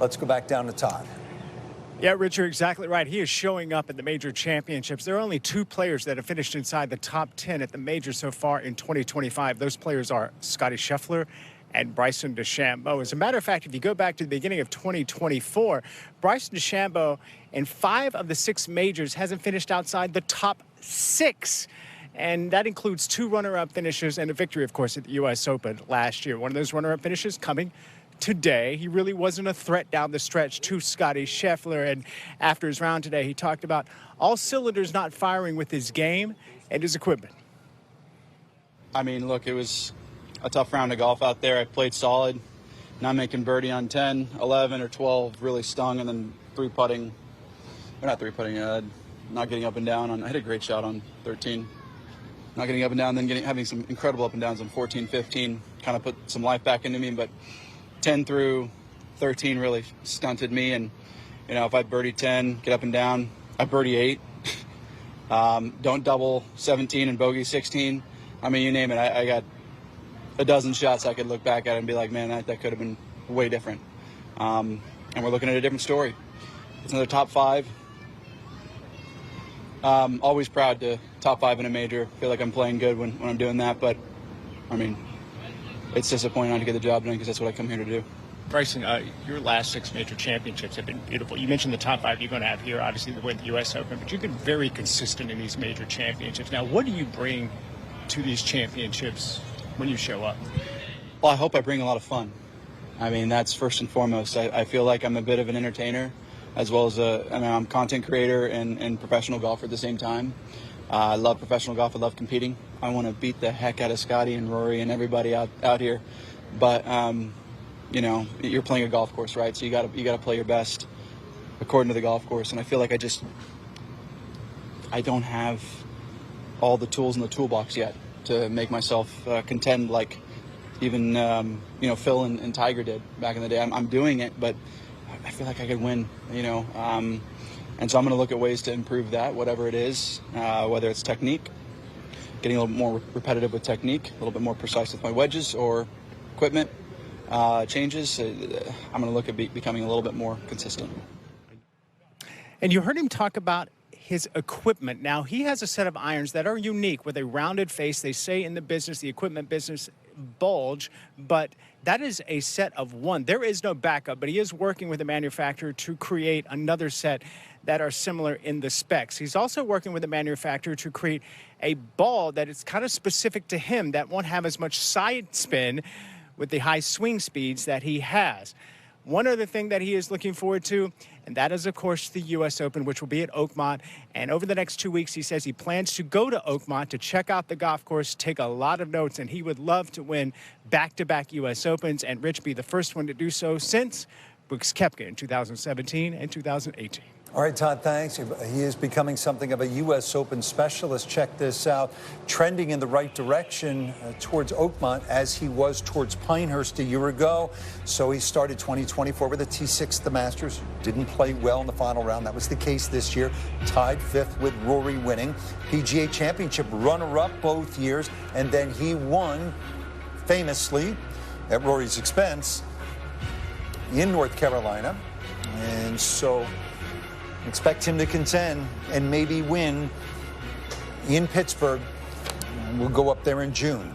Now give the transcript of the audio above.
Let's go back down to Todd. Yeah, Rich, you're exactly right. He is showing up at the major championships. There are only 2 players that have finished inside the top 10 at the major so far in 2025. Those players are Scottie Scheffler and Bryson DeChambeau. As a matter of fact, if you go back to the beginning of 2024, Bryson DeChambeau in 5 of the 6 majors hasn't finished outside the top 6. And that includes 2 runner-up finishes and a victory, of course, at the U.S. Open last year. One of those runner-up finishes coming today. He really wasn't a threat down the stretch to Scottie Scheffler. And after his round today, he talked about all cylinders not firing with his game and his equipment. I mean, look, it was a tough round of golf out there. I played solid, not making birdie on 10, 11, or 12 really stung, and then not getting up and down. I had a great shot on 13. Not getting up and down, then having some incredible up and downs on 14, 15, kind of put some life back into me, but 10 through 13 really stunted me. And, you know, if I birdie 10, get up and down, I birdie 8. Don't double 17 and bogey 16. I mean, you name it. I got a dozen shots I could look back at and be like, man, that could have been way different. And we're looking at a different story. It's another top 5. Always proud to top 5 in a major. Feel like I'm playing good when I'm doing that. But, I mean, it's disappointing not to get the job done because that's what I come here to do. Bryson, your last 6 major championships have been beautiful. You mentioned the top 5 you're going to have here, obviously the win the U.S. Open, but you've been very consistent in these major championships. Now, what do you bring to these championships when you show up? Well, I hope I bring a lot of fun. I mean, that's first and foremost. I feel like I'm a bit of an entertainer as well as I'm a content creator and professional golfer at the same time. I love professional golf. I love competing. I want to beat the heck out of Scottie and Rory and everybody out here. But, you know, you're playing a golf course, right? So you got to play your best according to the golf course. And I feel like I don't have all the tools in the toolbox yet to make myself contend like even, you know, Phil and Tiger did back in the day. I'm doing it, but I feel like I could win, you know. And so I'm going to look at ways to improve that, whatever it is, whether it's technique, getting a little more repetitive with technique, a little bit more precise with my wedges or equipment changes. I'm going to look at becoming a little bit more consistent. And you heard him talk about his equipment. Now, he has a set of irons that are unique with a rounded face. They say in the business, the equipment business, bulge, but that is a set of 1. There is no backup, but he is working with a manufacturer to create another set that are similar in the specs. He's also working with a manufacturer to create a ball that is kind of specific to him that won't have as much side spin with the high swing speeds that he has. One other thing that he is looking forward to, and that is, of course, the U.S. Open, which will be at Oakmont. And over the next 2 weeks, he says he plans to go to Oakmont to check out the golf course, take a lot of notes, and he would love to win back-to-back U.S. Opens and Rich be the first one to do so since Brooks Koepka in 2017 and 2018. All right, Todd, thanks. He is becoming something of a U.S. Open specialist. Check this out. Trending in the right direction towards Oakmont as he was towards Pinehurst a year ago. So he started 2024 with a T6 at the Masters. Didn't play well in the final round. That was the case this year. Tied 5th with Rory winning. PGA Championship runner-up both years. And then he won famously at Rory's expense in North Carolina. And so expect him to contend and maybe win in Pittsburgh. We'll go up there in June.